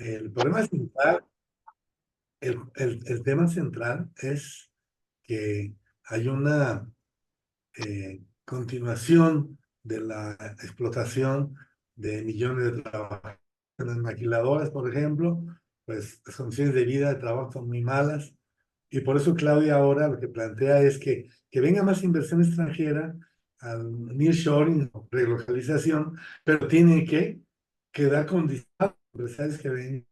El problema central, el tema central es que hay una continuación de la explotación de millones de trabajadores. En las maquiladoras, por ejemplo, pues las condiciones de vida, de trabajo son muy malas. Y por eso Claudia ahora lo que plantea es que venga más inversión extranjera al nearshoring, relocalización, pero tiene que dar condiciones a los empresarios que vengan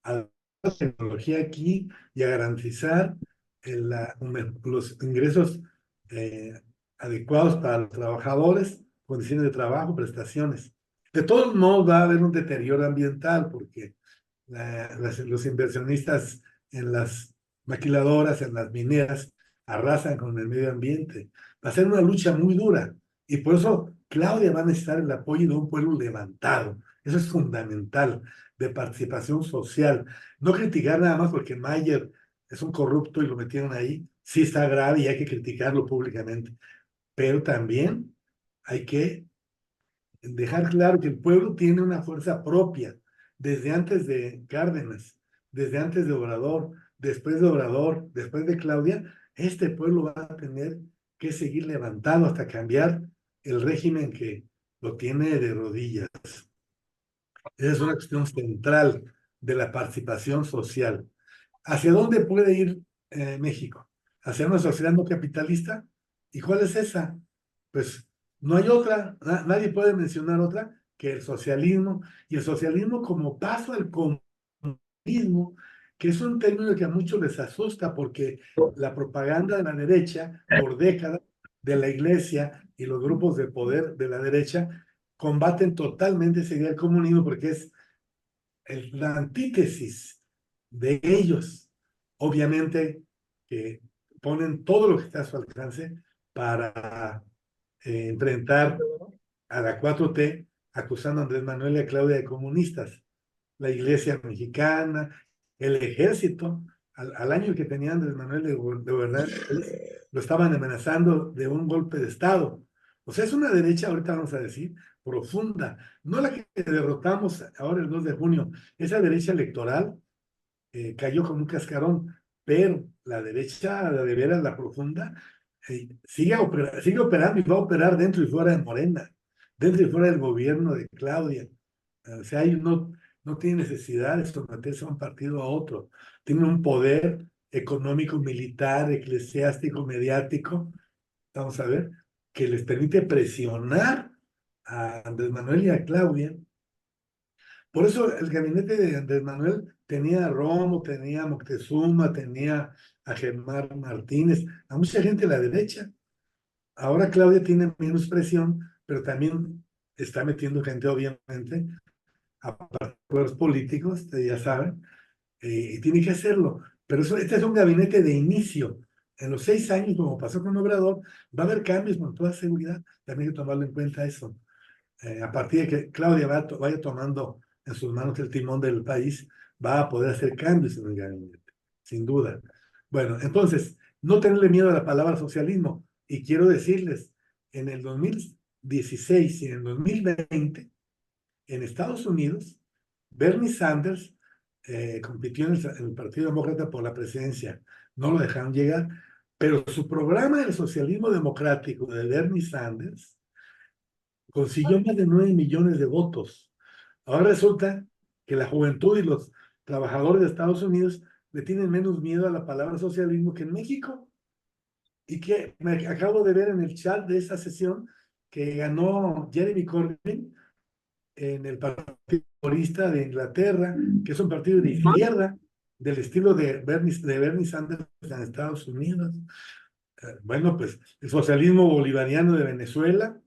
a la tecnología aquí y a garantizar los ingresos eh, adecuados para los trabajadores, condiciones de trabajo, prestaciones. De todos modos va a haber un deterioro ambiental porque los inversionistas en las maquiladoras, en las mineras, arrasan con el medio ambiente. Va a ser una lucha muy dura y por eso Claudia va a necesitar el apoyo de un pueblo levantado. Eso es fundamental, de participación social. No criticar nada más porque Mayer es un corrupto y lo metieron ahí. Sí está grave y hay que criticarlo públicamente, pero también hay que dejar claro que el pueblo tiene una fuerza propia, desde antes de Cárdenas, desde antes de Obrador, después de Claudia, este pueblo va a tener que seguir levantado hasta cambiar el régimen que lo tiene de rodillas. Esa es una cuestión central de la participación social. ¿Hacia dónde puede ir México? ¿Hacia una sociedad no capitalista? ¿Y cuál es esa? Pues no hay otra, nadie puede mencionar otra que el socialismo, y el socialismo como paso al comunismo, que es un término que a muchos les asusta porque la propaganda de la derecha por décadas de la iglesia y los grupos de poder de la derecha combaten totalmente esa idea del comunismo porque es la antítesis de ellos. Obviamente que ponen todo lo que está a su alcance para enfrentar a la 4T, acusando a Andrés Manuel y a Claudia de comunistas. La iglesia mexicana, el ejército, al año que tenía Andrés Manuel de verdad, lo estaban amenazando de un golpe de Estado. O sea, es una derecha, ahorita vamos a decir, profunda, no la que derrotamos ahora el 2 de junio, esa derecha electoral cayó como un cascarón, pero la derecha, la de veras, la profunda, sigue operando y va a operar dentro y fuera de Morena, dentro y fuera del gobierno de Claudia. O sea, no tiene necesidad de someterse a un partido a otro. Tiene un poder económico, militar, eclesiástico, mediático, vamos a ver, que les permite presionar a Andrés Manuel y a Claudia. Por eso el gabinete de Andrés Manuel tenía a Romo, tenía a Moctezuma, tenía a Germán Martínez, a mucha gente de la derecha. Ahora Claudia tiene menos presión, pero también está metiendo gente, obviamente, a partidos políticos, ustedes ya saben, y tiene que hacerlo. Pero este es un gabinete de inicio. En los 6 años, como pasó con Obrador, va a haber cambios con toda seguridad. También hay que tomarlo en cuenta eso. A partir de que Claudia vaya tomando en sus manos el timón del país, va a poder hacer cambios en el gabinete, sin duda. Bueno, entonces, no tenerle miedo a la palabra socialismo. Y quiero decirles, en el 2016 y en el 2020, en Estados Unidos, Bernie Sanders compitió en el Partido Demócrata por la presidencia. No lo dejaron llegar, pero su programa del socialismo democrático de Bernie Sanders consiguió más de 9 millones de votos. Ahora resulta que la juventud y los trabajadores de Estados Unidos le tienen menos miedo a la palabra socialismo que en México. Y que me acabo de ver en el chat de esa sesión que ganó Jeremy Corbyn en el Partido Laborista de Inglaterra, que es un partido de izquierda, del estilo de Bernie Sanders en Estados Unidos. Bueno, pues el socialismo bolivariano de Venezuela,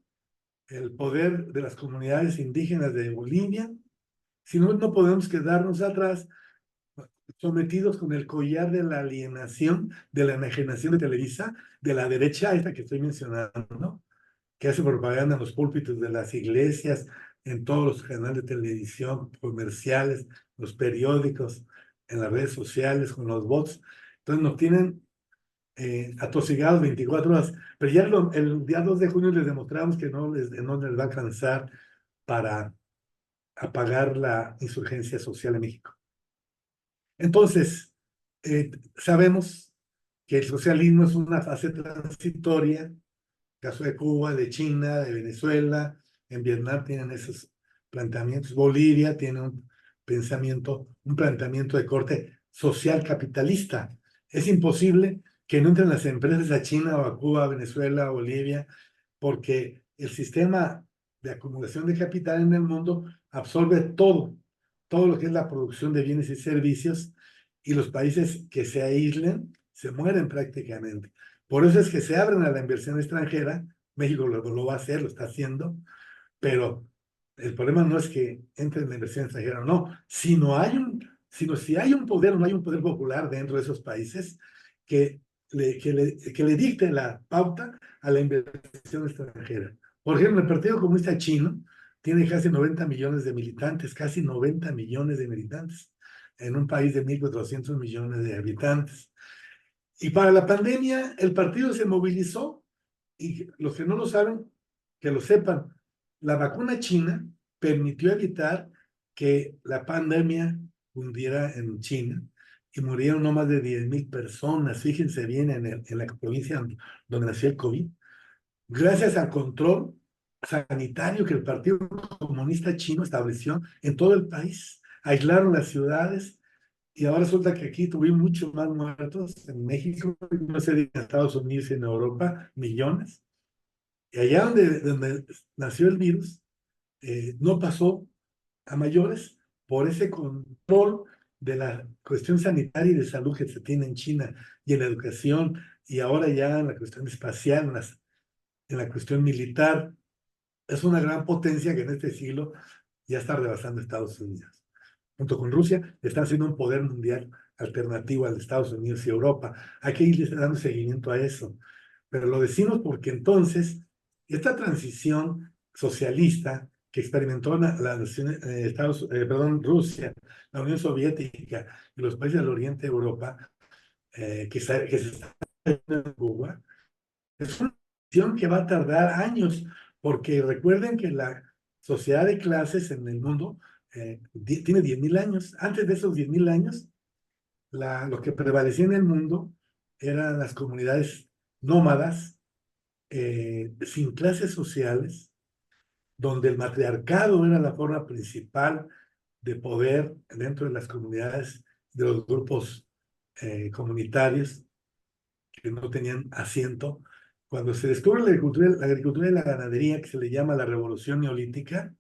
el poder de las comunidades indígenas de Bolivia. Si no, no podemos quedarnos atrás, sometidos con el collar de la alienación, de la enajenación de Televisa, de la derecha esta que estoy mencionando, que hace propaganda en los púlpitos de las iglesias, en todos los canales de televisión, comerciales, los periódicos, en las redes sociales, con los bots. Entonces nos tienen atosigados 24 horas. Pero ya el día 2 de junio les demostramos que no les va a alcanzar para apagar la insurgencia social en México. Entonces, sabemos que el socialismo es una fase transitoria, caso de Cuba, de China, de Venezuela, en Vietnam tienen esos planteamientos, Bolivia tiene un planteamiento de corte social capitalista. Es imposible que no entren las empresas a China o a Cuba, a Venezuela, a Bolivia, porque el sistema de acumulación de capital en el mundo absorbe todo lo que es la producción de bienes y servicios, y los países que se aíslen se mueren prácticamente. Por eso es que se abren a la inversión extranjera. México lo va a hacer, lo está haciendo, pero el problema no es que entre en la inversión extranjera o no, sino si hay un poder o no hay un poder popular dentro de esos países que le dicte la pauta a la inversión extranjera. Por ejemplo, el Partido Comunista Chino tiene casi 90 millones de militantes, casi 90 millones de militantes, en un país de 1.400 millones de habitantes. Y para la pandemia, el partido se movilizó, y los que no lo saben, que lo sepan. La vacuna china permitió evitar que la pandemia hundiera en China y murieron no más de 10,000 personas. Fíjense bien en la provincia donde nació el COVID. Gracias al control sanitario que el Partido Comunista Chino estableció en todo el país, aislaron las ciudades. Y ahora resulta que aquí tuvimos muchos más muertos en México, no sé, en Estados Unidos y en Europa, millones. Y allá donde nació el virus, no pasó a mayores por ese control de la cuestión sanitaria y de salud que se tiene en China y en la educación, y ahora ya en la cuestión espacial, en la cuestión militar. Es una gran potencia que en este siglo ya está rebasando a Estados Unidos. Junto con Rusia, están siendo un poder mundial alternativo al de Estados Unidos y Europa. Hay que ir dando seguimiento a eso. Pero lo decimos porque entonces, esta transición socialista que experimentó Rusia, la Unión Soviética y los países del Oriente de Europa, que se está haciendo en Cuba, es una transición que va a tardar años, porque recuerden que la sociedad de clases en el mundo tiene 10,000 años. Antes de esos 10,000 años, lo que prevalecía en el mundo eran las comunidades nómadas, sin clases sociales, donde el matriarcado era la forma principal de poder dentro de las comunidades, de los grupos comunitarios que no tenían asiento. Cuando se descubre la agricultura y la ganadería, que se le llama la revolución neolítica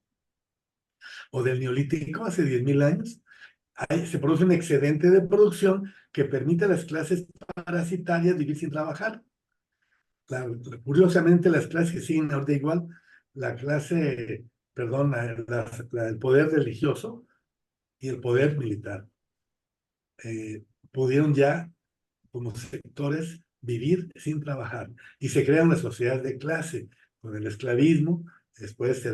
o del neolítico, hace 10,000 años, se produce un excedente de producción que permite a las clases parasitarias vivir sin trabajar. Curiosamente, las clases que siguen ahorita igual, la clase, perdón, el poder religioso y el poder militar, pudieron ya, como sectores, vivir sin trabajar. Y se crean las sociedades de clase, con el esclavismo, después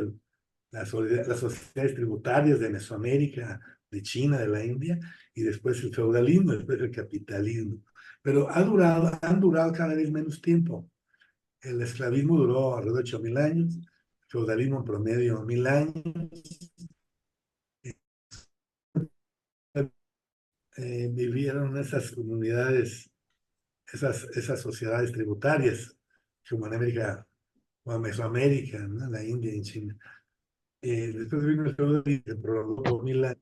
las sociedades tributarias de Mesoamérica, de China, de la India, y después el feudalismo, después el capitalismo. Pero han durado cada vez menos tiempo. El esclavismo duró alrededor de 8,000 años, el feudalismo en promedio 1,000 años. Vivieron esas comunidades, esas sociedades tributarias, como en América, o en Mesoamérica, ¿no? La India y China. Después vino el feudalismo, que prolongó 2,000 años,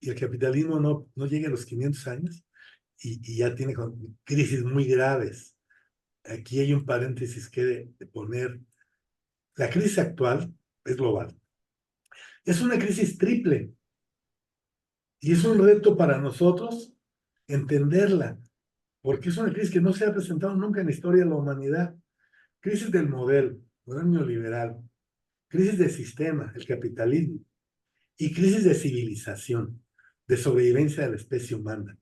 y el capitalismo no llega a los 500 años, y ya tiene crisis muy graves. Aquí hay un paréntesis que de poner. La crisis actual es global. Es una crisis triple, y es un reto para nosotros entenderla, porque es una crisis que no se ha presentado nunca en la historia de la humanidad. Crisis del modelo neoliberal, crisis de sistema, el capitalismo, y crisis de civilización, de sobrevivencia de la especie humana.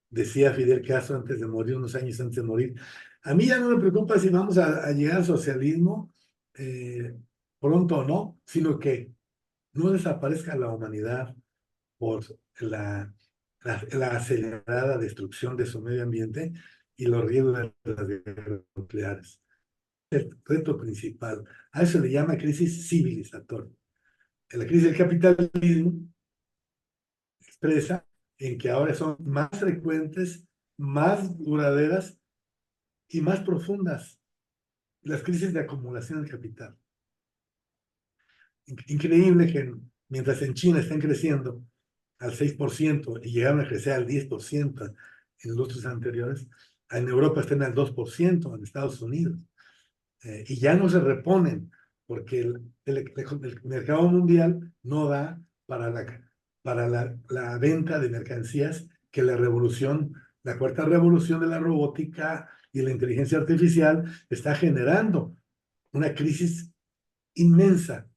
Decía Fidel Castro antes de morir, unos años antes de morir: a mí ya no me preocupa si vamos a llegar al socialismo pronto o no, sino que no desaparezca la humanidad por la acelerada destrucción de su medio ambiente y los riesgos de las guerras nucleares. El reto principal. A eso le llama crisis civilizatoria. La crisis del capitalismo expresa en que ahora son más frecuentes, más duraderas y más profundas las crisis de acumulación del capital. Increíble que mientras en China están creciendo al 6% y llegaron a crecer al 10% en los lustros anteriores, en Europa están al 2%, en Estados Unidos, y ya no se reponen porque el mercado mundial no da para la venta de mercancías que la cuarta revolución de la robótica y la inteligencia artificial está generando una crisis inmensa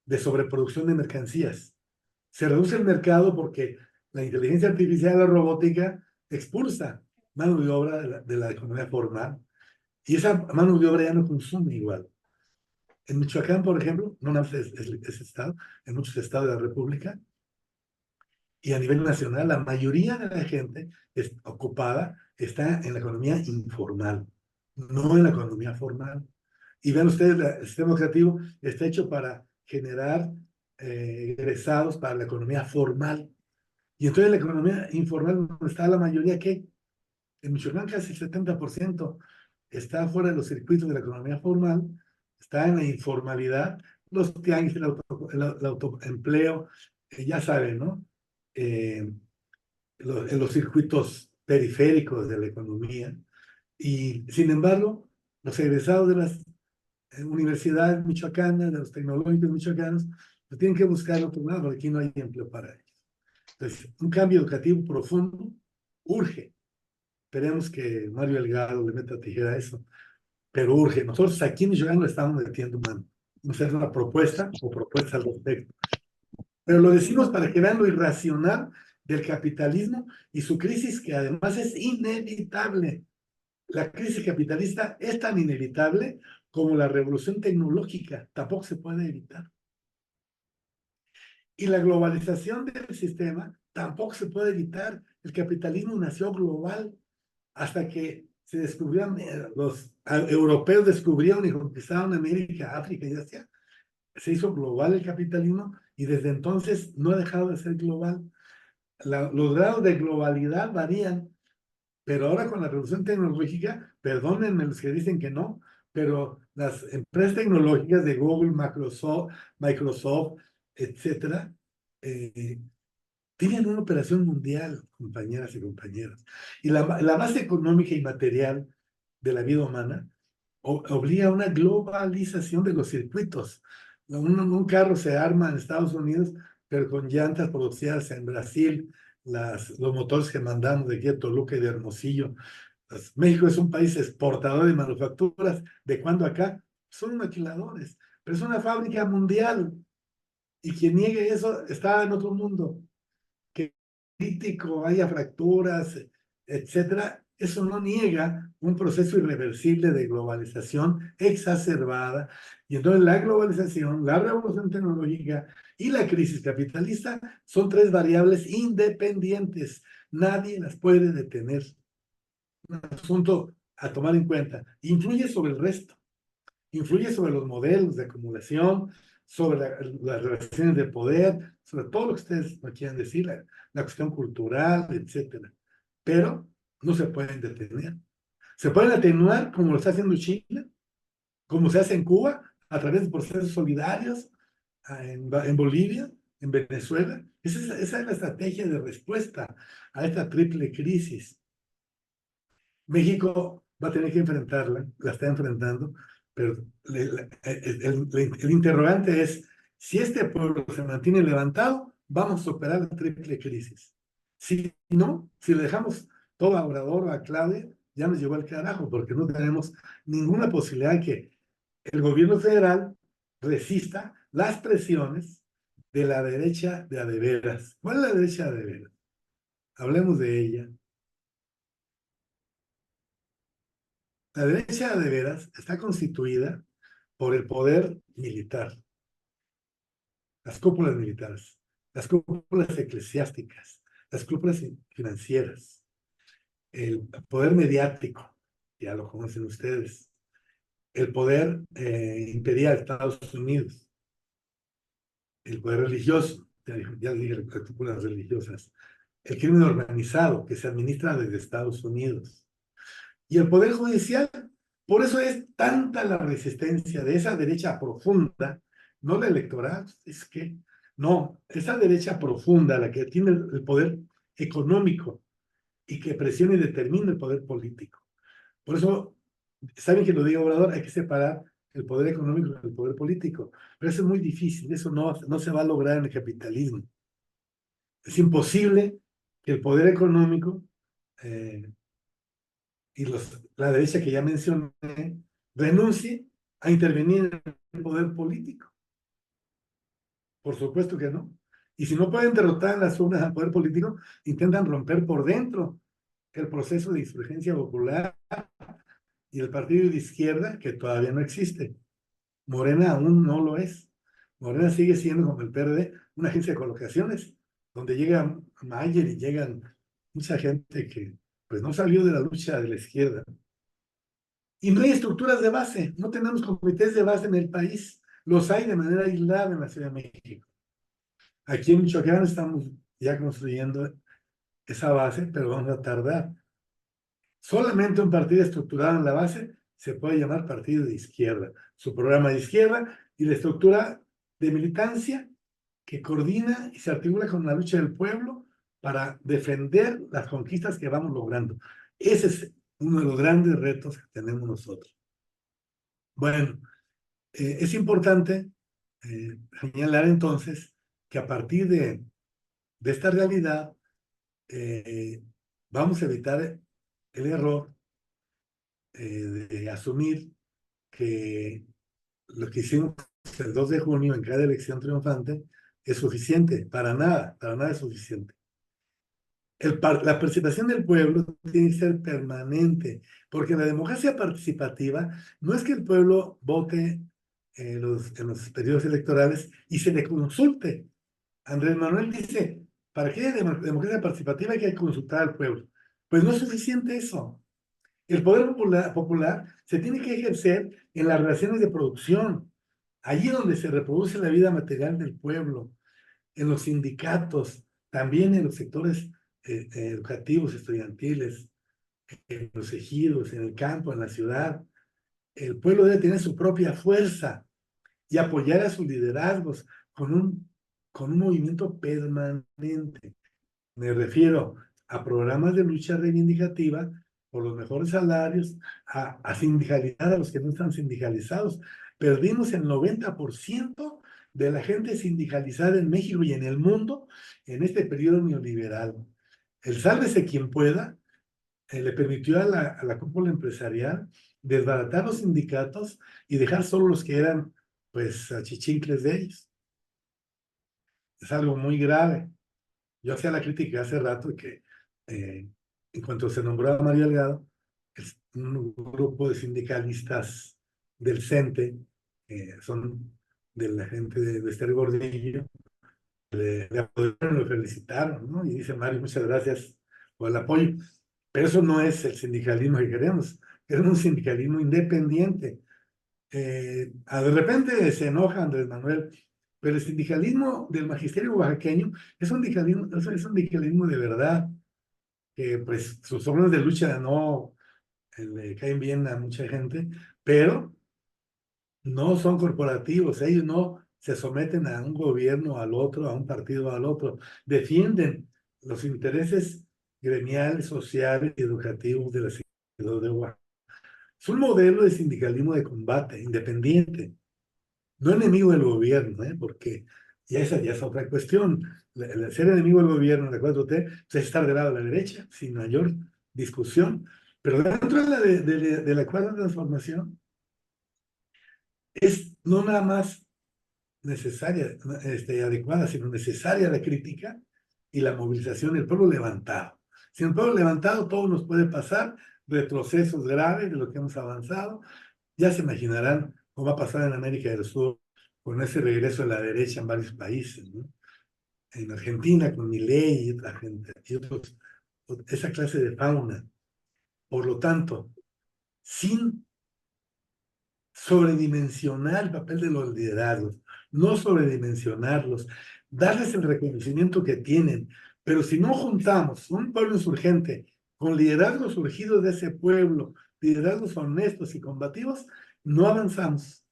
de sobreproducción de mercancías. Se reduce el mercado porque la inteligencia artificial y la robótica expulsa mano de obra de la economía formal y esa mano de obra ya no consume igual. En Michoacán, por ejemplo, no nada más es estado, en muchos estados de la República y a nivel nacional, la mayoría de la gente ocupada está en la economía informal, no en la economía formal. Y vean ustedes, el sistema educativo está hecho para generar egresados para la economía formal. Y entonces la economía informal, donde está la mayoría, ¿qué? En Michoacán casi el 70% está fuera de los circuitos de la economía formal, está en la informalidad, los tianguis, el autoempleo, ya saben, ¿no? Eh, en los circuitos periféricos de la economía. Y sin embargo, los egresados de las universidades michoacanas, de los tecnológicos michoacanos, pues tienen que buscar otro lado, porque aquí no hay empleo para ellos. Entonces, un cambio educativo profundo urge. Esperemos que Mario Delgado le meta tijera a eso, pero urge. Nosotros aquí en Michoacán lo estamos metiendo mano. Vamos a hacer una propuesta o propuestas al respecto. Pero lo decimos para que vean lo irracional del capitalismo y su crisis, que además es inevitable. La crisis capitalista es tan inevitable como la revolución tecnológica, tampoco se puede evitar. Y la globalización del sistema tampoco se puede evitar. El capitalismo nació global hasta que se descubrieron, los europeos descubrieron y conquistaron América, África y Asia. Se hizo global el capitalismo y desde entonces no ha dejado de ser global. Los grados de globalidad varían, pero ahora con la revolución tecnológica, perdónenme los que dicen que no, pero las empresas tecnológicas de Google, Microsoft, etcétera, tienen una operación mundial, compañeras y compañeros. Y la base económica y material de la vida humana obliga a una globalización de los circuitos. Un carro se arma en Estados Unidos, pero con llantas producidas en Brasil, los motores que mandamos de aquí a Toluca y de Hermosillo. México es un país exportador de manufacturas. ¿De cuándo acá? Son maquiladores, pero es una fábrica mundial. Y quien niegue eso está en otro mundo. Que crítico, haya fracturas, etcétera, eso no niega un proceso irreversible de globalización exacerbada. Y entonces la globalización, la revolución tecnológica y la crisis capitalista son tres variables independientes. Nadie las puede detener. Un asunto a tomar en cuenta. Influye sobre el resto. Influye sobre los modelos de acumulación, sobre las relaciones de poder, sobre todo lo que ustedes me quieran decir, la cuestión cultural, etcétera. Pero no se pueden detener. Se pueden atenuar como lo está haciendo China, como se hace en Cuba, a través de procesos solidarios, en Bolivia, en Venezuela. Esa es la estrategia de respuesta a esta triple crisis. México va a tener que enfrentarla, la está enfrentando, pero el interrogante es, si este pueblo se mantiene levantado, vamos a superar la triple crisis. Si no, si le dejamos todo a Obrador o a Claudia, ya nos llevó al carajo, porque no tenemos ninguna posibilidad de que el gobierno federal resista las presiones de la derecha de a de veras. ¿Cuál es la derecha de a de veras? Hablemos de ella. La derecha de veras está constituida por el poder militar, las cúpulas militares, las cúpulas eclesiásticas, las cúpulas financieras, el poder mediático, ya lo conocen ustedes, el poder imperial de Estados Unidos, el poder religioso, ya dije las cúpulas religiosas, el crimen organizado que se administra desde Estados Unidos. Y el Poder Judicial, por eso es tanta la resistencia de esa derecha profunda, no la electoral, es que, no, esa derecha profunda, la que tiene el poder económico y que presiona y determina el poder político. Por eso, saben que lo diga Obrador, hay que separar el poder económico del poder político, pero eso es muy difícil, eso no se va a lograr en el capitalismo. Es imposible que el poder económico y la derecha que ya mencioné renuncie a intervenir en el poder político. Por supuesto que no. Y si no pueden derrotar en las urnas al poder político, intentan romper por dentro el proceso de insurgencia popular y el partido de izquierda, que todavía no existe. Morena aún no lo es. Morena sigue siendo, como el PRD, una agencia de colocaciones, donde llega Mayer y llegan mucha gente que pues no salió de la lucha de la izquierda. Y no hay estructuras de base, no tenemos comités de base en el país, los hay de manera aislada en la Ciudad de México. Aquí en Michoacán estamos ya construyendo esa base, pero vamos a tardar. Solamente un partido estructurado en la base se puede llamar partido de izquierda. Su programa de izquierda y la estructura de militancia que coordina y se articula con la lucha del pueblo para defender las conquistas que vamos logrando. Ese es uno de los grandes retos que tenemos nosotros. Bueno, es importante señalar entonces que a partir de esta realidad vamos a evitar el error de asumir que lo que hicimos el 2 de junio en cada elección triunfante es suficiente, para nada es suficiente. La participación del pueblo tiene que ser permanente, porque la democracia participativa no es que el pueblo vote en los periodos electorales y se le consulte. Andrés Manuel dice, para que haya democracia participativa hay que consultar al pueblo. Pues no es suficiente eso. El poder popular se tiene que ejercer en las relaciones de producción, allí donde se reproduce la vida material del pueblo, en los sindicatos, también en los sectores educativos, estudiantiles, en los ejidos, en el campo, en la ciudad. El pueblo debe tener su propia fuerza y apoyar a sus liderazgos con un movimiento permanente. Me refiero a programas de lucha reivindicativa por los mejores salarios, a sindicalizar a los que no están sindicalizados. Perdimos el 90% de la gente sindicalizada en México y en el mundo en este periodo neoliberal. El sálvese quien pueda le permitió a la cúpula empresarial desbaratar los sindicatos y dejar solo los que eran, pues, achichincles de ellos. Es algo muy grave. Yo hacía la crítica hace rato que en cuanto se nombró a Mario Delgado, un grupo de sindicalistas del CENTE, son de la gente de Esther Gordillo, le apoyaron, lo felicitaron, ¿no? Y dice Mario, muchas gracias por el apoyo. Pero eso no es el sindicalismo que queremos. Queremos un sindicalismo independiente. De repente se enoja Andrés Manuel, pero el sindicalismo del magisterio oaxaqueño es un sindicalismo de verdad, que pues sus órdenes de lucha no le caen bien a mucha gente, pero no son corporativos, ellos no se someten a un gobierno al otro, a un partido al otro, defienden los intereses gremiales, sociales y educativos de la ciudad de Oaxaca. Es un modelo de sindicalismo de combate, independiente, no enemigo del gobierno, porque esa ya es otra cuestión. El ser enemigo del gobierno en la 4T pues, es estar del lado de la derecha, sin mayor discusión. Pero dentro de la cuarta transformación es no nada más necesaria, adecuada, sino necesaria la crítica y la movilización del pueblo levantado. Sin el pueblo levantado, todo nos puede pasar, retrocesos graves de lo que hemos avanzado. Ya se imaginarán cómo va a pasar en América del Sur con ese regreso de la derecha en varios países, ¿no? En Argentina con Milei y otra gente, y otros, esa clase de fauna. Por lo tanto, sin sobredimensionar el papel de los liderazgos, no sobredimensionarlos, darles el reconocimiento que tienen, Pero si no juntamos un pueblo insurgente con liderazgos surgidos de ese pueblo, liderazgos honestos y combativos, no avanzamos.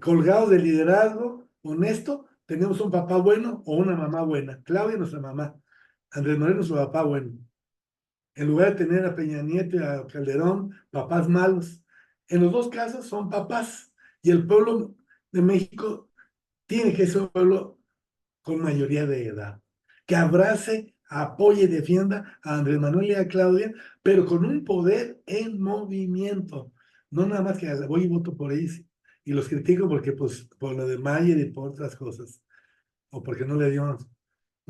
Colgados de liderazgo honesto, tenemos un papá bueno o una mamá buena. Claudia, nuestra mamá. Andrés Manuel, nuestro papá bueno. En lugar de tener a Peña Nieto y a Calderón, papás malos. En los dos casos son papás. Y el pueblo de México tiene que ser un pueblo con mayoría de edad, que abrace, apoye y defienda a Andrés Manuel y a Claudia, pero con un poder en movimiento. No nada más que voy y voto por ellos y los critico porque, pues, por lo de Mayer y por otras cosas, o porque no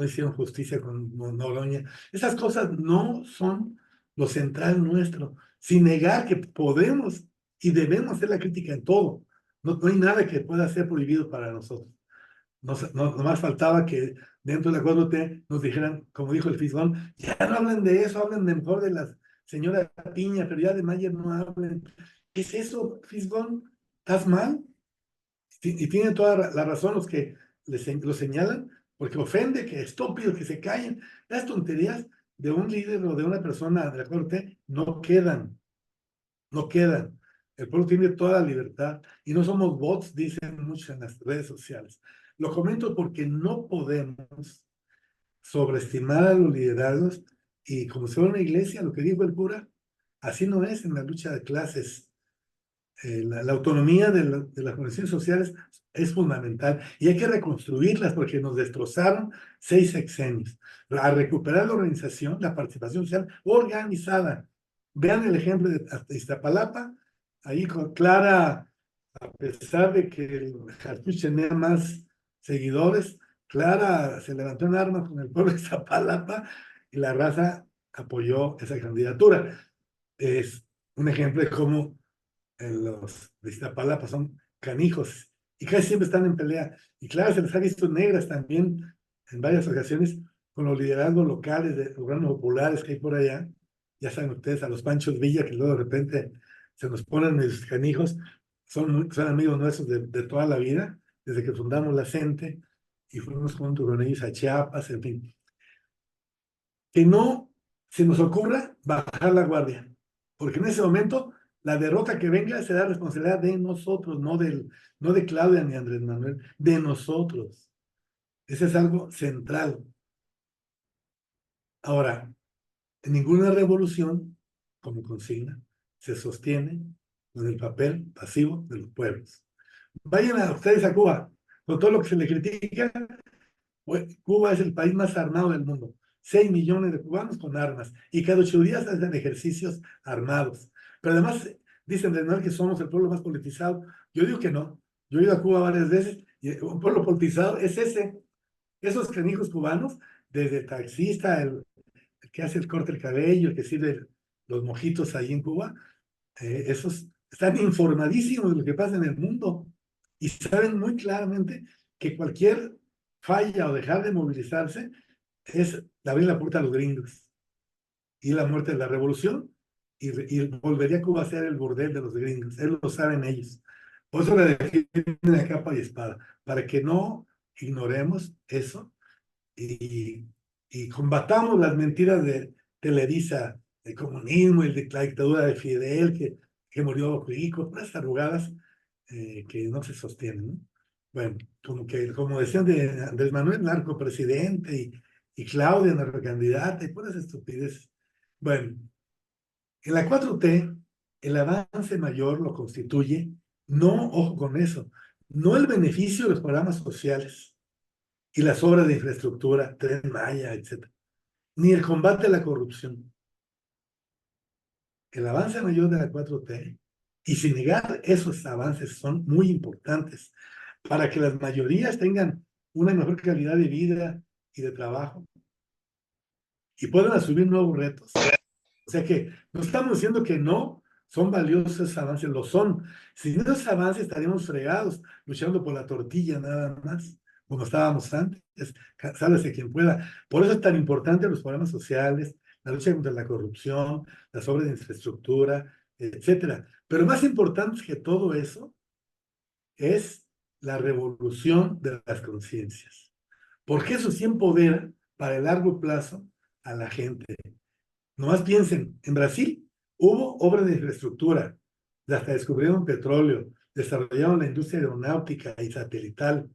hicieron justicia con Noroña. Esas cosas no son lo central nuestro, sin negar que podemos y debemos hacer la crítica en todo. No hay nada que pueda ser prohibido para nosotros. Nomás faltaba que dentro de la 4T nos dijeran, como dijo el Fisgón, ya no hablen de eso, hablen de mejor de la señora Piña, pero ya de Mayer no hablen. ¿Qué es eso, Fisgón? ¿Estás mal? Y tienen toda la razón los que lo señalan, porque ofende, que estúpidos, que se callen. Las tonterías de un líder o de una persona de la 4T no quedan, no quedan. El pueblo tiene toda la libertad y no somos bots, dicen muchos en las redes sociales. Lo comento porque no podemos sobreestimar a los liderazgos y como se ve en una iglesia, lo que dijo el cura, así no es en la lucha de clases. La autonomía de las organizaciones sociales es fundamental y hay que reconstruirlas porque nos destrozaron 6 sexenios. A recuperar la organización, la participación social organizada. Vean el ejemplo de Iztapalapa, ahí con Clara, a pesar de que el Harfuch tenía más seguidores, Clara se levantó en armas con el pueblo de Iztapalapa y la raza apoyó esa candidatura. Es un ejemplo de cómo los de Iztapalapa son canijos y casi siempre están en pelea. Y claro, se les ha visto negras también en varias ocasiones con los liderazgos locales de los grandes populares que hay por allá. Ya saben ustedes, a los Panchos Villa, que luego de repente se nos ponen los canijos, son amigos nuestros de toda la vida, desde que fundamos la CENTE y fuimos junto con ellos a Chiapas, en fin. Que no se nos ocurra bajar la guardia, porque en ese momento la derrota que venga será responsabilidad de nosotros, no de Claudia ni Andrés Manuel, de nosotros. Ese es algo central. Ahora, ninguna revolución, como consigna, se sostiene con el papel pasivo de los pueblos. Vayan a ustedes a Cuba, con todo lo que se le critica, Cuba es el país más armado del mundo. 6 millones de cubanos con armas y cada 8 días hacen ejercicios armados. Pero además dicen de nuevo que somos el pueblo más politizado. Yo digo que no. Yo he ido a Cuba varias veces y un pueblo politizado es esos canijos cubanos, desde taxista, el que hace el corte del cabello, el que sirve los mojitos ahí en Cuba, esos están informadísimos de lo que pasa en el mundo y saben muy claramente que cualquier falla o dejar de movilizarse es abrir la puerta a los gringos y la muerte de la revolución y volvería Cuba a ser el bordel de los gringos. Ellos lo saben ellos. Por eso le defienden a capa y espada, para que no ignoremos eso y, y combatamos las mentiras de Televisa, el comunismo y la dictadura de Fidel, que murió rico, todas estas arrugadas que no se sostienen, ¿no? Bueno, como decían de Andrés Manuel, narcopresidente, y Claudia, narcocandidata, y puras estupideces. Bueno, en la 4T, el avance mayor lo constituye, no, ojo con eso, no el beneficio de los programas sociales y las obras de infraestructura, Tren Maya, etcétera, ni el combate a la corrupción. El avance mayor de la 4T, y sin negar esos avances son muy importantes para que las mayorías tengan una mejor calidad de vida y de trabajo y puedan asumir nuevos retos. O sea que no estamos diciendo que no son valiosos esos avances, lo son. Sin esos avances estaríamos fregados, luchando por la tortilla nada más, como estábamos antes, sálvese quien pueda. Por eso es tan importante los programas sociales, la lucha contra la corrupción, las obras de infraestructura, etcétera. Pero más importante que todo eso es la revolución de las conciencias. Porque eso sí empodera, para el largo plazo a la gente. Nomás piensen, en Brasil hubo obras de infraestructura, hasta descubrieron petróleo, desarrollaron la industria aeronáutica y satelital.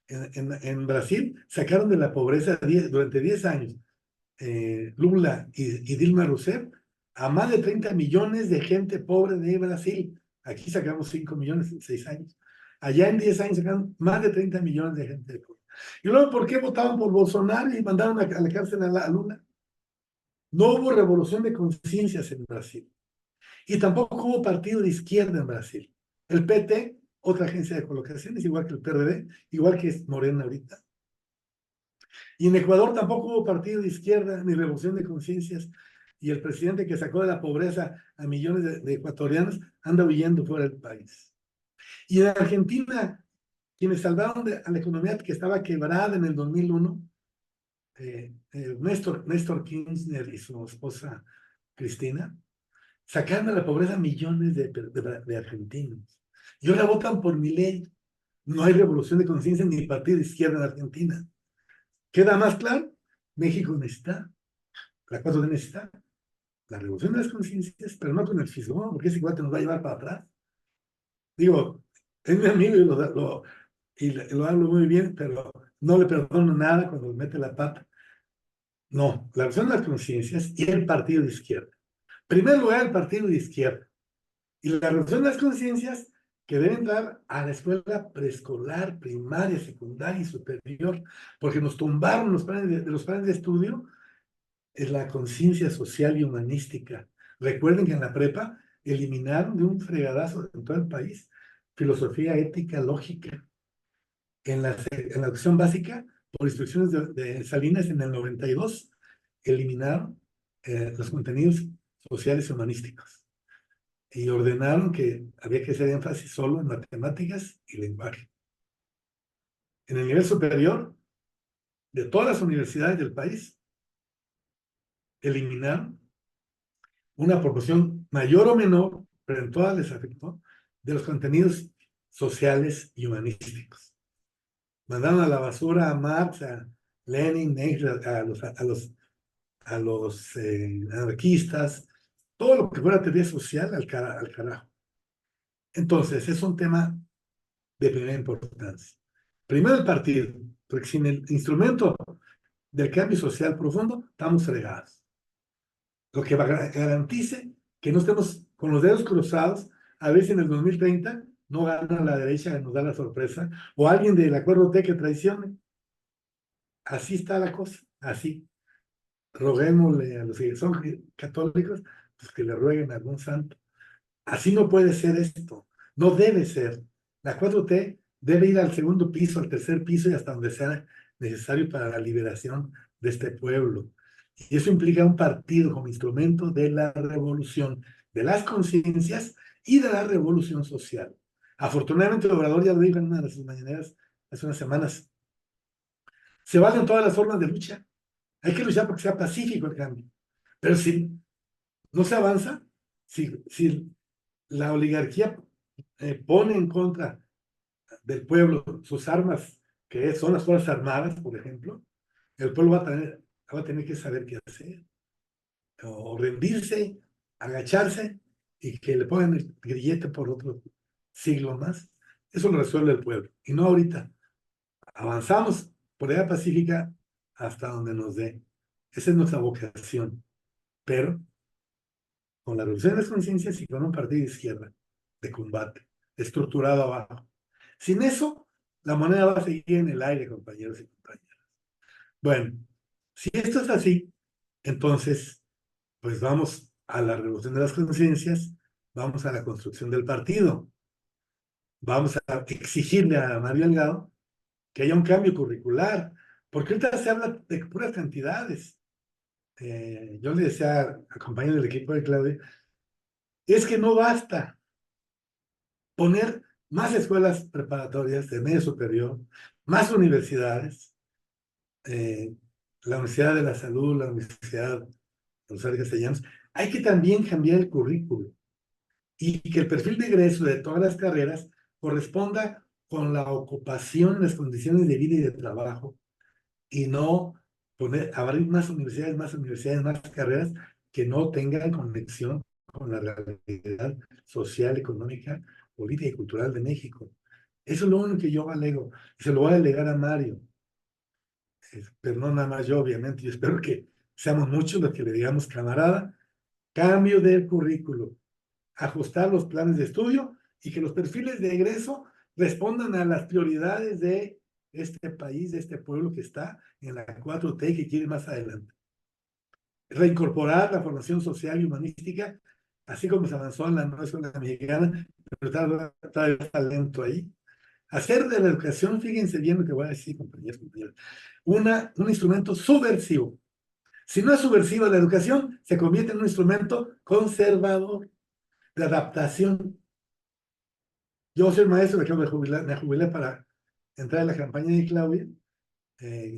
En Brasil sacaron de la pobreza durante 10 años Lula y Dilma Rousseff a más de 30 millones de gente pobre de Brasil. Aquí sacamos 5 millones en 6 años. Allá en 10 años sacaron más de 30 millones de gente pobre. Y luego, ¿por qué votaban por Bolsonaro y mandaron a la cárcel a Lula? No hubo revolución de conciencias en Brasil. Y tampoco hubo partido de izquierda en Brasil. El PT, otra agencia de colocaciones, igual que el PRD, igual que es Morena ahorita. Y en Ecuador tampoco hubo partido de izquierda ni revolución de conciencias. Y el presidente que sacó de la pobreza a millones de ecuatorianos anda huyendo fuera del país. Y en Argentina, quienes salvaron a la economía que estaba quebrada en el 2001, Néstor Kirchner y su esposa Cristina, sacaron de la pobreza millones de argentinos. Y ahora votan por Milei. No hay revolución de conciencia ni partido de izquierda en Argentina. ¿Queda más claro? México necesita, la 4T necesita la revolución de las conciencias, pero no con el fisgón, porque ese igual te nos va a llevar para atrás. Digo, es mi amigo y lo hablo muy bien, pero no le perdono nada cuando mete la pata. No, la revolución de las conciencias y el partido de izquierda. En primer lugar, el partido de izquierda. Y la revolución de las conciencias que deben entrar a la escuela preescolar, primaria, secundaria y superior, porque nos tumbaron los planes de estudio, es la conciencia social y humanística. Recuerden que en la prepa eliminaron de un fregadazo en todo el país filosofía ética, lógica. En la educación básica, por instrucciones de Salinas en el 92, eliminaron los contenidos sociales y humanísticos y ordenaron que había que hacer énfasis solo en matemáticas y lenguaje. En el nivel superior, de todas las universidades del país, eliminaron una proporción mayor o menor, pero en todas les afectó, de los contenidos sociales y humanísticos. Mandaron a la basura a Marx, a Lenin, a los anarquistas, todo lo que fuera teoría social al carajo. Entonces, es un tema de primera importancia. Primero el partido, porque sin el instrumento del cambio social profundo, estamos fregados. Lo que garantice que no estemos con los dedos cruzados, a ver si en el 2030 no gana la derecha y nos da la sorpresa, o alguien del acuerdo T que traicione. Así está la cosa, así. Roguémosle a los que son católicos, pues que le rueguen a algún santo. Así no puede ser esto, no debe ser. La 4T debe ir al segundo piso, al tercer piso y hasta donde sea necesario para la liberación de este pueblo. Y eso implica un partido como instrumento de la revolución de las conciencias y de la revolución social. Afortunadamente, el Obrador ya lo dijo en una de sus mañaneras hace unas semanas. Se valen todas las formas de lucha. Hay que luchar porque sea pacífico el cambio. Pero si no se avanza, si la oligarquía pone en contra del pueblo sus armas, que son las Fuerzas Armadas, por ejemplo, el pueblo va a tener que saber qué hacer. O rendirse, agacharse y que le pongan el grillete por otro siglo más. Eso lo resuelve el pueblo. Y no ahorita. Avanzamos por vía pacífica hasta donde nos dé. Esa es nuestra vocación. Pero con la revolución de las conciencias y con un partido de izquierda de combate, estructurado abajo. Sin eso, la moneda va a seguir en el aire, compañeros y compañeras. Bueno, si esto es así, entonces, pues vamos a la revolución de las conciencias, vamos a la construcción del partido, vamos a exigirle a Mario Delgado que haya un cambio curricular, porque ahorita se habla de puras cantidades. Yo le decía a compañeros del equipo de Claudia, es que no basta poner más escuelas preparatorias de medio superior, más universidades, la Universidad de la Salud, la Universidad de los Castellanos, hay que también cambiar el currículo y que el perfil de egreso de todas las carreras corresponda con la ocupación, las condiciones de vida y de trabajo, y no abrir más universidades, más carreras que no tengan conexión con la realidad social, económica, política y cultural de México. Eso es lo único que yo alego. Se lo voy a alegar a Mario, pero no nada más yo, obviamente. Yo espero que seamos muchos los que le digamos, camarada, cambio del currículo, ajustar los planes de estudio y que los perfiles de egreso respondan a las prioridades de este país, de este pueblo que está en la 4T y que quiere más adelante. Reincorporar la formación social y humanística, así como se avanzó en la nueva escuela mexicana, pero está lento ahí. Hacer de la educación, fíjense bien lo que voy a decir, compañeros, un instrumento subversivo. Si no es subversiva la educación, se convierte en un instrumento conservador, de adaptación. Yo soy maestro, me jubilé para entrar en la campaña de Claudia,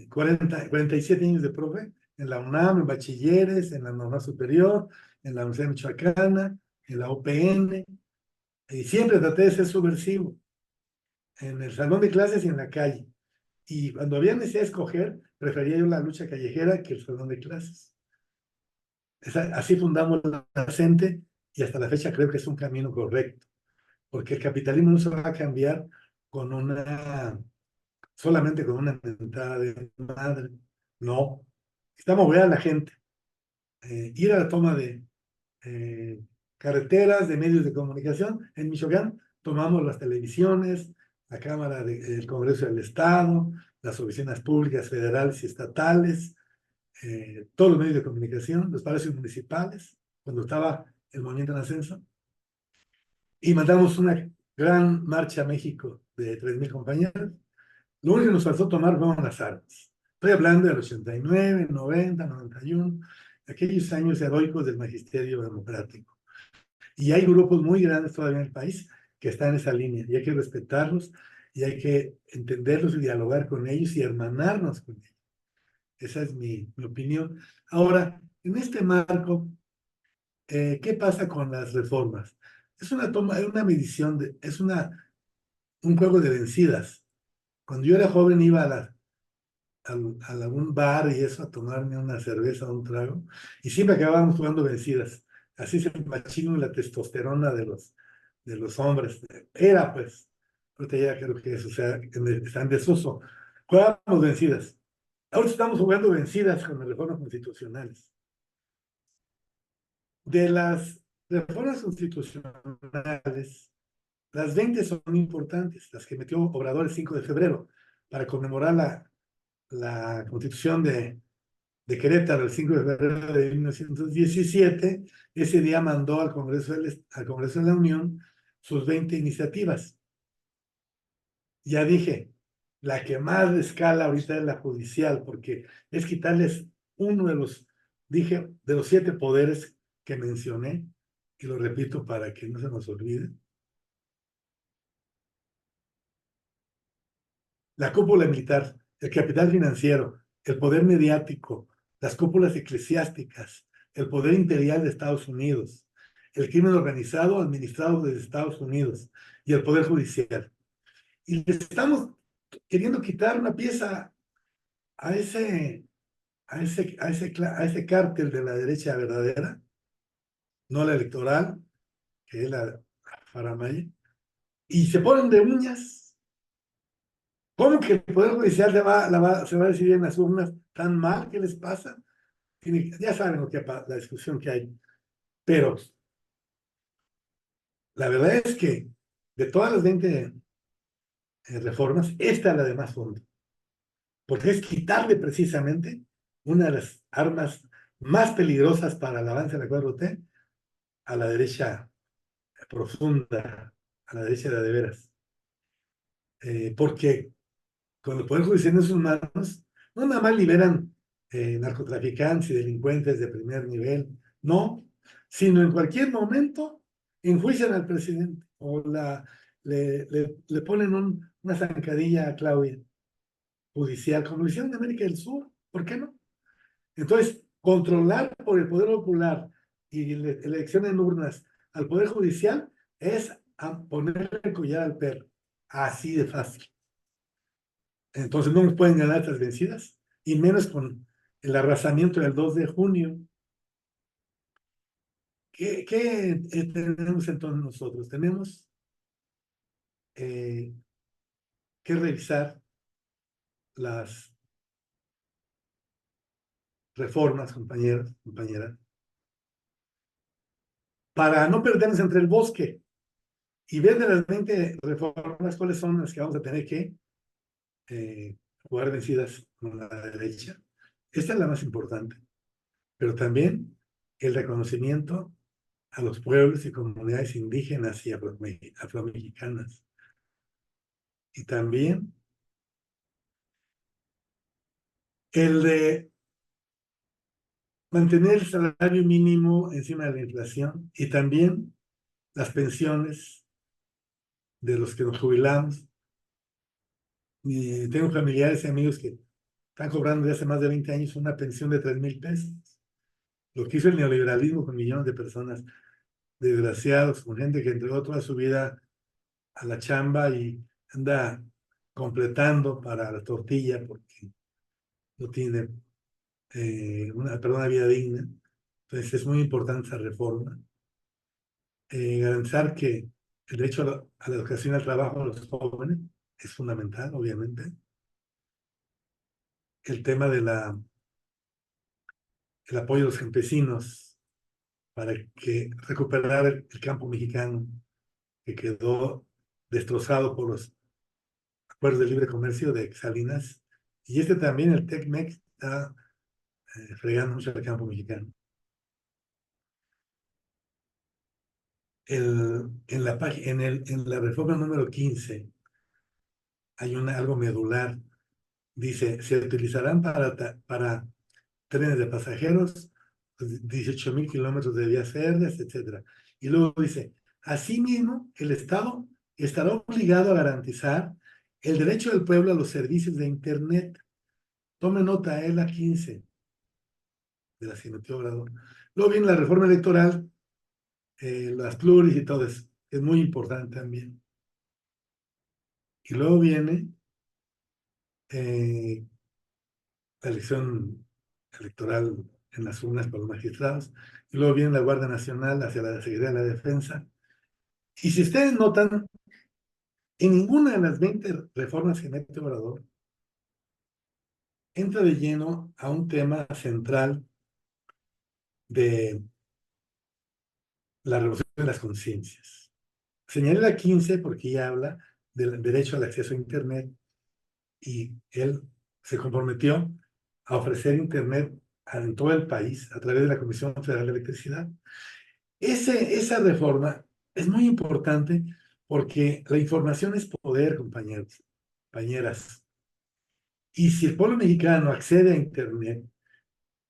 47 años de profe, en la UNAM, en bachilleres, en la normal superior, en la Universidad Michoacana, en la UPN, y siempre traté de ser subversivo, en el salón de clases y en la calle. Y cuando había necesidad de escoger, prefería yo la lucha callejera que el salón de clases. Así fundamos la CENTE y hasta la fecha creo que es un camino correcto, porque el capitalismo no se va a cambiar con solamente con una mentada de madre. No, estamos mover a la gente, ir a la toma de eh, carreteras, de medios de comunicación. En Michoacán tomamos las televisiones, la Cámara del Congreso del Estado, las oficinas públicas federales y estatales, todos los medios de comunicación, los palacios municipales, cuando estaba el movimiento en ascenso, y mandamos una gran marcha a México de 3,000 compañeros. Lo único que nos faltó tomar fueron las armas. Estoy hablando del 89, 90, 91, aquellos años heroicos del magisterio democrático. Y hay grupos muy grandes todavía en el país que están en esa línea, y hay que respetarlos, y hay que entenderlos y dialogar con ellos y hermanarnos con ellos. Esa es mi opinión. Ahora, en este marco, ¿qué pasa con las reformas? Es una medición, un juego de vencidas. Cuando yo era joven iba a algún bar y eso, a tomarme una cerveza o un trago, y siempre acabábamos jugando vencidas. Así es el machismo y la testosterona de los hombres. Era pues, ahorita ya creo que eso está en desuso. Jugábamos vencidas. Ahora estamos jugando vencidas con las reformas constitucionales. De las reformas constitucionales, las 20 son importantes, las que metió Obrador el 5 de febrero, para conmemorar la constitución de Querétaro el 5 de febrero de 1917. Ese día mandó al Congreso de la Unión sus 20 iniciativas. Ya dije, la que más escala ahorita es la judicial, porque es quitarles uno de los 7 poderes que mencioné, y lo repito para que no se nos olvide. La cúpula militar, el capital financiero, el poder mediático, las cúpulas eclesiásticas, el poder imperial de Estados Unidos, el crimen organizado administrado desde Estados Unidos y el poder judicial. Y le estamos queriendo quitar una pieza a ese cártel de la derecha verdadera, no la electoral, que es la faramaya, y se ponen de uñas. ¿Cómo que el Poder Judicial se va a decidir en las urnas tan mal? ¿Qué les pasa? Ya saben la discusión que hay. Pero la verdad es que de todas las 20 reformas, esta es la de más fondo. Porque es quitarle precisamente una de las armas más peligrosas para el avance de la 4T a la derecha profunda, a la derecha de veras. Porque con el Poder Judicial en sus manos, no nada más liberan narcotraficantes y delincuentes de primer nivel, no, sino en cualquier momento enjuician al presidente o le ponen una zancadilla a Claudia judicial, como lo hicieron en América del Sur, ¿por qué no? Entonces, controlar por el Poder Popular y elecciones en urnas al Poder Judicial es ponerle el collar al perro, así de fácil. Entonces no nos pueden ganar estas vencidas, y menos con el arrasamiento del 2 de junio. ¿Qué tenemos entonces nosotros? Tenemos que revisar las reformas, compañeras, para no perdernos entre el bosque y ver de las 20 reformas cuáles son las que vamos a tener que jugar vencidas con la derecha. Esta es la más importante, pero también el reconocimiento a los pueblos y comunidades indígenas y afromexicanas. Y también el de mantener el salario mínimo encima de la inflación y también las pensiones de los que nos jubilamos. Y tengo familiares y amigos que están cobrando desde hace más de 20 años una pensión de 3,000 pesos. Lo que hizo el neoliberalismo con millones de personas desgraciados, con gente que entregó toda su vida a la chamba y anda completando para la tortilla porque no tiene una vida digna. Entonces es muy importante esa reforma. Garantizar que el derecho a la educación y al trabajo de los jóvenes es fundamental, obviamente. El tema de el apoyo a los campesinos para que recuperar el campo mexicano que quedó destrozado por los acuerdos de libre comercio de Salinas. Y también, el TEC-MEC, está fregando mucho el campo mexicano. En la reforma número 15 hay algo medular. Dice, se utilizarán para trenes de pasajeros, 18,000 kilómetros de vías férreas, etc. Y luego dice, asimismo, el Estado estará obligado a garantizar el derecho del pueblo a los servicios de Internet. Tome nota, es la 15 de la Sinodal Obrador. Luego viene la reforma electoral, las pluris y todo eso. Es muy importante también. Y luego viene la elección electoral en las urnas para los magistrados. Y luego viene la Guardia Nacional hacia la Secretaría de la Defensa. Y si ustedes notan, en ninguna de las 20 reformas que mete Obrador entra de lleno a un tema central de la revolución de las conciencias. Señalé la 15 porque ella habla del derecho al acceso a Internet y él se comprometió a ofrecer Internet en todo el país a través de la Comisión Federal de Electricidad. Esa reforma es muy importante porque la información es poder, compañeros, compañeras. Y si el pueblo mexicano accede a Internet,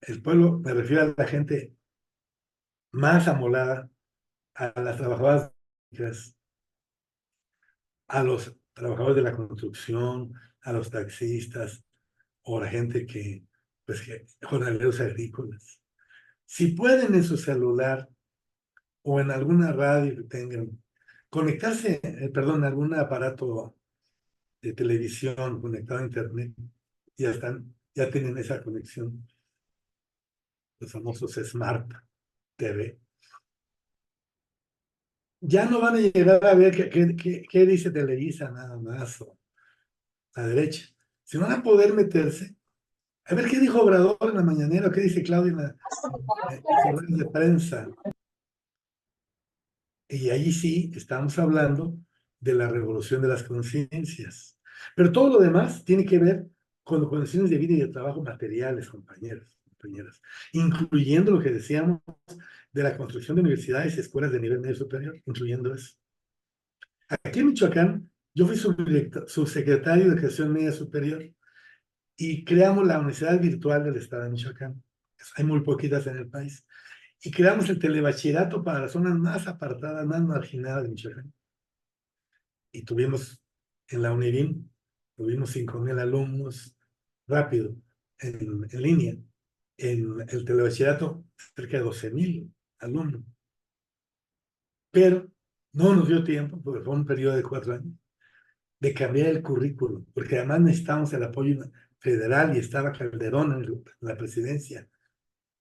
el pueblo, me refiero a la gente más amolada, a las trabajadoras, a los trabajadores de la construcción, a los taxistas, o la gente jornaleros agrícolas. Si pueden en su celular o en alguna radio que tengan, conectarse, algún aparato de televisión conectado a Internet, ya tienen esa conexión, los famosos Smart TV. Ya no van a llegar a ver qué dice Televisa nada más, o la derecha. Si van a poder meterse, a ver qué dijo Obrador en la mañanera, o qué dice Claudia en las ruedas de prensa. Y ahí sí estamos hablando de la revolución de las conciencias. Pero todo lo demás tiene que ver con las condiciones de vida y de trabajo materiales, compañeras, incluyendo lo que decíamos de la construcción de universidades y escuelas de nivel medio superior, incluyendo eso. Aquí en Michoacán, yo fui subsecretario de Educación Media Superior y creamos la Universidad Virtual del Estado de Michoacán. Hay muy poquitas en el país. Y creamos el telebachillerato para las zonas más apartadas, más marginadas de Michoacán. Y tuvimos en la UNIVIM, tuvimos 5,000 alumnos rápido, en línea. En el telebachillerato, cerca de 12,000 alumnos. Pero no nos dio tiempo, porque fue un periodo de 4 años, de cambiar el currículo, porque además necesitamos el apoyo federal y estaba Calderón en la presidencia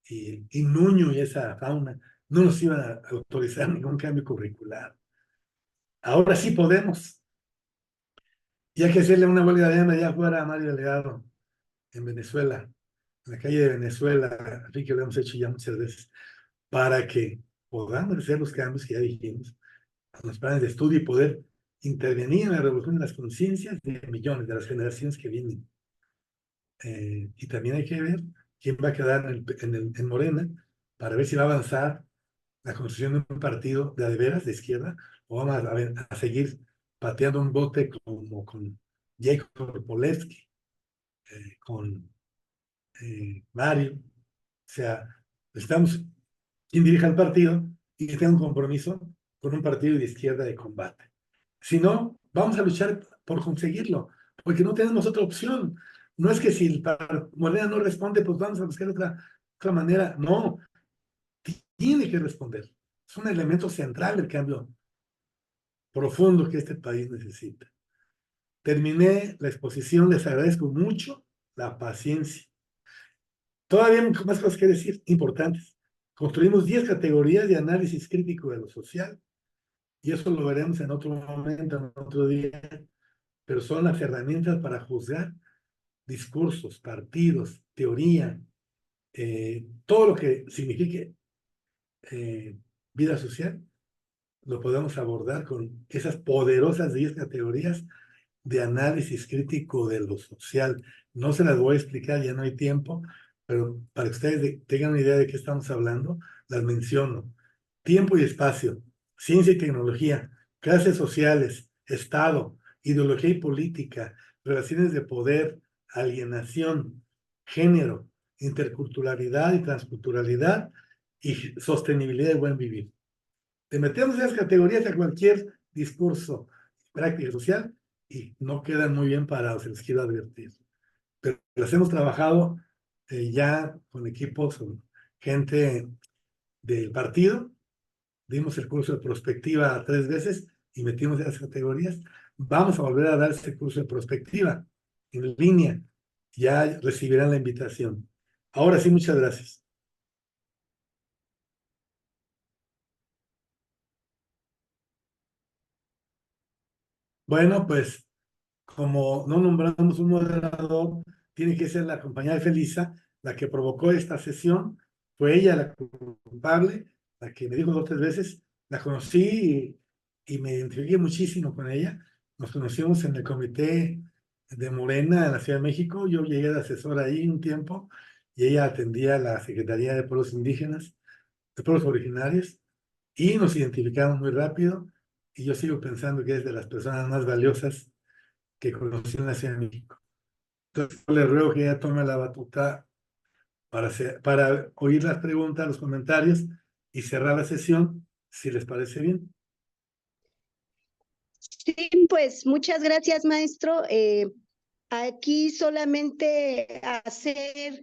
y Nuño y esa fauna, no nos iban a autorizar ningún cambio curricular. Ahora sí podemos. Y hay que hacerle una huelga de hambre allá afuera a Mario Delgado, en Venezuela, en la calle de Venezuela, así que lo hemos hecho ya muchas veces, para que podamos hacer los cambios que ya dijimos, con los planes de estudio y poder intervenir en la revolución de las conciencias de millones, de las generaciones que vienen. Y también hay que ver quién va a quedar en Morena para ver si va a avanzar la construcción de un partido de veras de izquierda o vamos a seguir pateando un bote como con Jacob Polensky, con Mario. O sea, necesitamos quien dirija el partido y que tenga un compromiso con un partido de izquierda de combate. Si no, vamos a luchar por conseguirlo, porque no tenemos otra opción. No es que si el Morena no responde, pues vamos a buscar otra manera. No, tiene que responder. Es un elemento central del cambio profundo que este país necesita. Terminé la exposición, les agradezco mucho la paciencia. Todavía hay más cosas que decir, importantes. Construimos 10 categorías de análisis crítico de lo social, y eso lo veremos en otro momento, en otro día, pero son las herramientas para juzgar discursos, partidos, teoría, todo lo que signifique vida social, lo podemos abordar con esas poderosas 10 categorías de análisis crítico de lo social. No se las voy a explicar, ya no hay tiempo, pero para que ustedes tengan una idea de qué estamos hablando, las menciono. Tiempo y espacio, ciencia y tecnología, clases sociales, Estado, ideología y política, relaciones de poder, alienación, género, interculturalidad y transculturalidad y sostenibilidad y buen vivir. Te metemos en esas categorías a cualquier discurso, práctica social y no quedan muy bien parados, se les quiero advertir. Pero las hemos trabajado ya con equipos, con gente del partido, dimos el curso de prospectiva 3 veces y metimos esas categorías. Vamos a volver a dar ese curso de prospectiva en línea. Ya recibirán la invitación. Ahora sí, muchas gracias. Bueno, pues como no nombramos un moderador, tiene que ser la compañera de Felisa la que provocó esta sesión. Fue ella la culpable, la que me dijo 2 o 3 veces. La conocí y me identifiqué muchísimo con ella. Nos conocimos en el comité de Morena en la Ciudad de México. Yo llegué de asesor ahí un tiempo y ella atendía la Secretaría de Pueblos Indígenas, de Pueblos Originarios, y nos identificamos muy rápido. Y yo sigo pensando que es de las personas más valiosas que conocí en la Ciudad de México. Entonces, le ruego que ella tome la batuta para oír las preguntas, los comentarios y cerrar la sesión, si les parece bien. Sí, pues muchas gracias, maestro. Aquí solamente hacer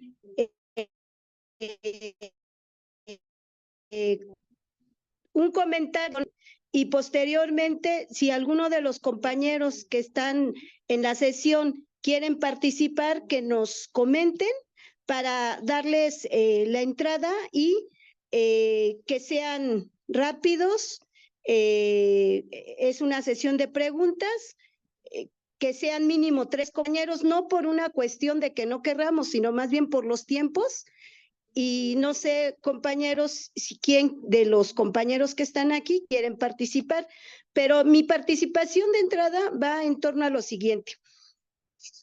un comentario y posteriormente, si alguno de los compañeros que están en la sesión quieren participar, que nos comenten para darles la entrada y que sean rápidos. Es una sesión de preguntas, que sean mínimo 3 compañeros, no por una cuestión de que no querramos, sino más bien por los tiempos. Y no sé, compañeros, si quién de los compañeros que están aquí quieren participar, pero mi participación de entrada va en torno a lo siguiente.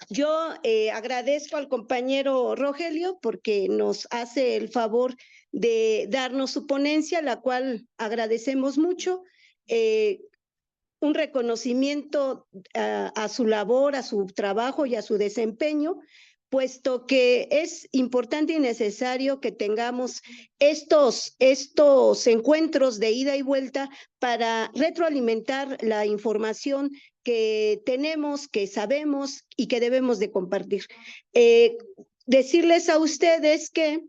Yo agradezco al compañero Rogelio porque nos hace el favor de darnos su ponencia, la cual agradecemos mucho. Un reconocimiento a su labor, a su trabajo y a su desempeño, puesto que es importante y necesario que tengamos estos encuentros de ida y vuelta para retroalimentar la información que tenemos, que sabemos y que debemos de compartir. Decirles a ustedes que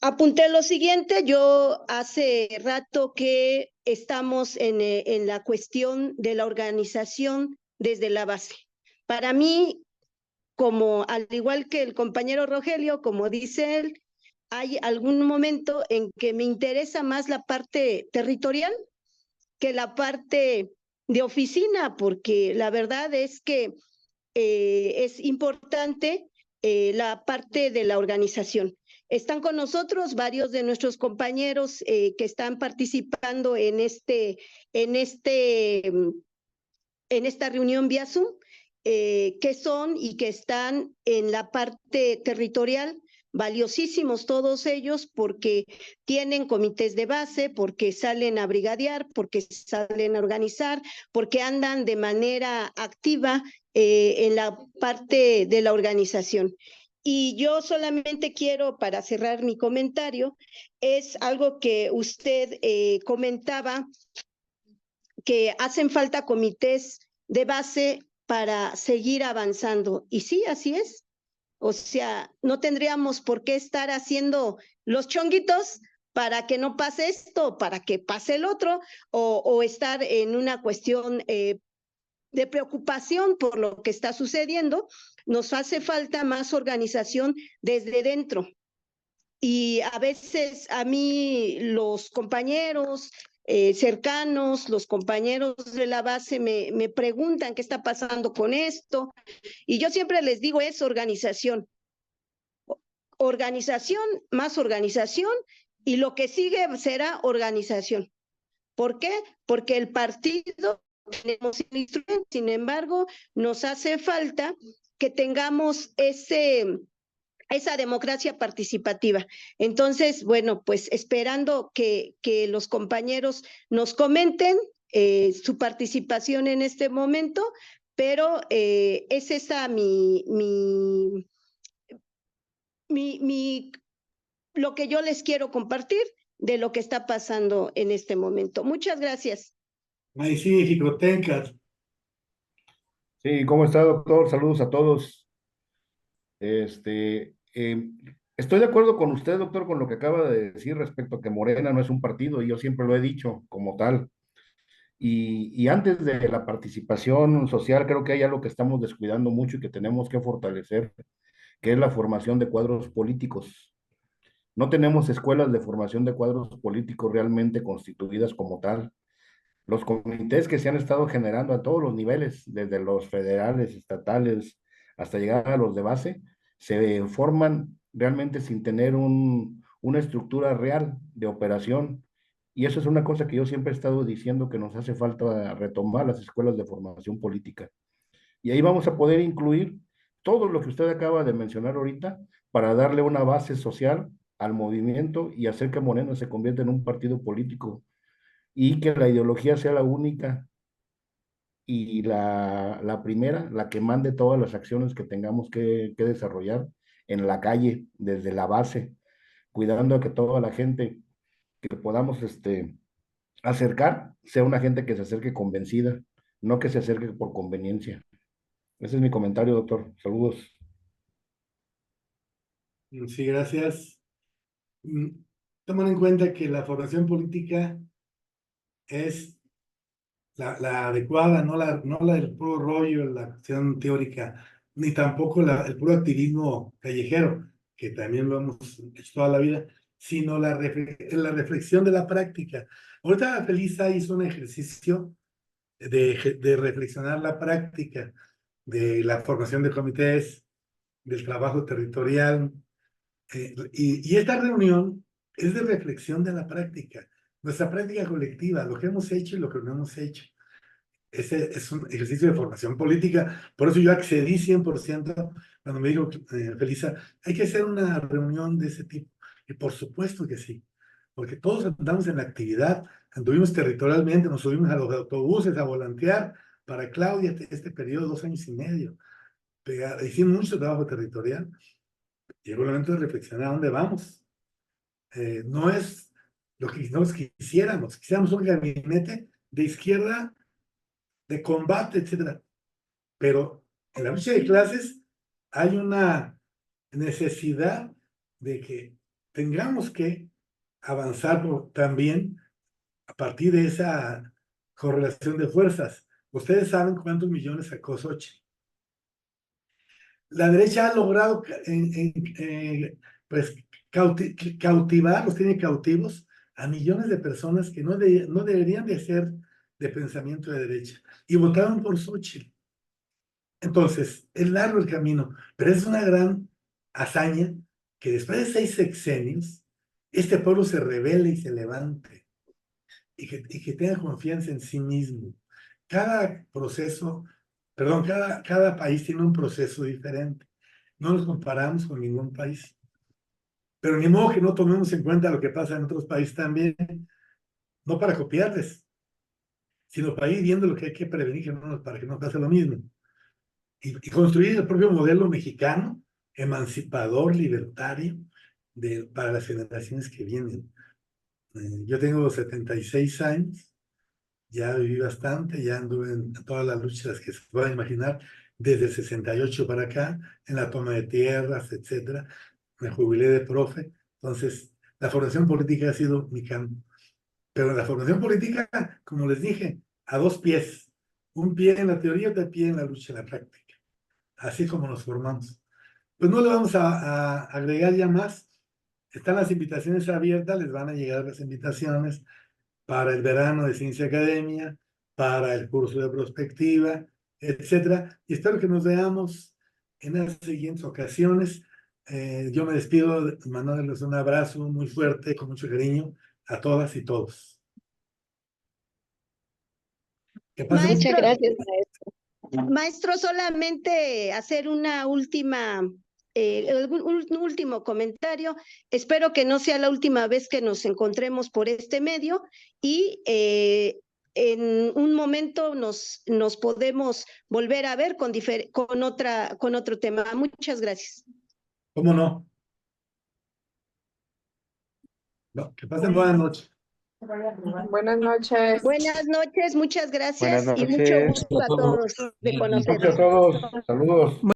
apunté lo siguiente. Yo hace rato que estamos en la cuestión de la organización desde la base. Para mí, como al igual que el compañero Rogelio, como dice él, hay algún momento en que me interesa más la parte territorial que la parte de oficina, porque la verdad es que es importante la parte de la organización. Están con nosotros varios de nuestros compañeros que están participando en este, en esta reunión vía Zoom, que son y que están en la parte territorial, valiosísimos todos ellos porque tienen comités de base, porque salen a brigadear, porque salen a organizar, porque andan de manera activa en la parte de la organización. Y yo solamente quiero, para cerrar mi comentario, es algo que usted comentaba, que hacen falta comités de base para seguir avanzando. Y sí, así es. O sea, no tendríamos por qué estar haciendo los chonguitos para que no pase esto, para que pase el otro, o estar en una cuestión de preocupación por lo que está sucediendo. Nos hace falta más organización desde dentro. Y a veces a mí los compañeros cercanos, los compañeros de la base me preguntan qué está pasando con esto y yo siempre les digo es organización, organización más organización y lo que sigue será organización. ¿Por qué? Porque el partido tenemos el instrumento, sin embargo, nos hace falta que tengamos esa democracia participativa. Entonces, bueno, pues esperando que los compañeros nos comenten su participación en este momento, pero es esa mi, lo que yo les quiero compartir de lo que está pasando en este momento. Muchas gracias. Maicini Jicotencas. Sí, ¿cómo está, doctor? Saludos a todos. Este, estoy de acuerdo con usted, doctor, con lo que acaba de decir respecto a que Morena no es un partido, y yo siempre lo he dicho como tal. Y antes de la participación social, creo que hay algo que estamos descuidando mucho y que tenemos que fortalecer, que es la formación de cuadros políticos. No tenemos escuelas de formación de cuadros políticos realmente constituidas como tal. Los comités que se han estado generando a todos los niveles, desde los federales, estatales, hasta llegar a los de base, se forman realmente sin tener una estructura real de operación. Y eso es una cosa que yo siempre he estado diciendo que nos hace falta retomar las escuelas de formación política. Y ahí vamos a poder incluir todo lo que usted acaba de mencionar ahorita para darle una base social al movimiento y hacer que Morena se convierta en un partido político y que la ideología sea la única y la primera, la que mande todas las acciones que tengamos que desarrollar en la calle, desde la base, cuidando a que toda la gente que podamos acercar sea una gente que se acerque convencida, no que se acerque por conveniencia. Ese es mi comentario, doctor. Saludos. Sí, gracias. Toman en cuenta que la formación política es la adecuada, no la del puro rollo, la acción teórica, ni tampoco el puro activismo callejero, que también lo hemos hecho toda la vida, sino la reflexión de la práctica. Ahorita Felisa hizo un ejercicio de reflexionar la práctica de la formación de comités, del trabajo territorial, y esta reunión es de reflexión de la práctica, nuestra práctica colectiva, lo que hemos hecho y lo que no hemos hecho. Ese es un ejercicio de formación política, por eso yo accedí 100% cuando me dijo Felisa, hay que hacer una reunión de ese tipo. Y por supuesto que sí, porque todos andamos en la actividad, anduvimos territorialmente, nos subimos a los autobuses a volantear para Claudia este periodo, 2 años y medio. Hicimos mucho trabajo territorial. Llegó el momento de reflexionar a dónde vamos. No es lo que nos quisiéramos un gabinete de izquierda, de combate, etcétera. Pero en la lucha de clases hay una necesidad de que tengamos que avanzar también a partir de esa correlación de fuerzas. Ustedes saben cuántos millones sacó Xochitl. la derecha ha logrado pues, cautivar, los tiene cautivos a millones de personas que no deberían de ser de pensamiento de derecha y votaron por Xochitl. Entonces, es largo el camino, pero es una gran hazaña que después de 6 sexenios, este pueblo se rebele y se levante y que tenga confianza en sí mismo. Cada proceso, perdón, cada país tiene un proceso diferente. No nos comparamos con ningún país. Pero ni modo que no tomemos en cuenta lo que pasa en otros países también, no para copiarles, sino para ir viendo lo que hay que prevenir para que no pase lo mismo. Y construir el propio modelo mexicano, emancipador, libertario, para las generaciones que vienen. Yo tengo 76 años, ya viví bastante, ya anduve en todas las luchas que se puedan imaginar, desde el 68 para acá, en la toma de tierras, etcétera. Me jubilé de profe, entonces la formación política ha sido mi campo. Pero la formación política, como les dije, a 2 pies, un pie en la teoría, otro pie en la lucha, en la práctica, así como nos formamos. Pues no le vamos a agregar ya más, están las invitaciones abiertas, les van a llegar las invitaciones para el verano de Ciencia Academia, para el curso de prospectiva, etcétera. Y espero que nos veamos en las siguientes ocasiones. Yo me despido mandándoles un abrazo muy fuerte, con mucho cariño, a todas y todos. Que pasen Maestro, Muchas gracias, maestro. maestro, solamente hacer una última, un último comentario. Espero que no sea la última vez que nos encontremos por este medio y en un momento nos podemos volver a ver con otro tema. Muchas gracias. ¿Cómo no? No, que pasen buenas noches. Buenas noches. Buenas noches, muchas gracias Buenas y mucho noches. gusto a todos de Buenas conocerlos. noches a todos. Saludos.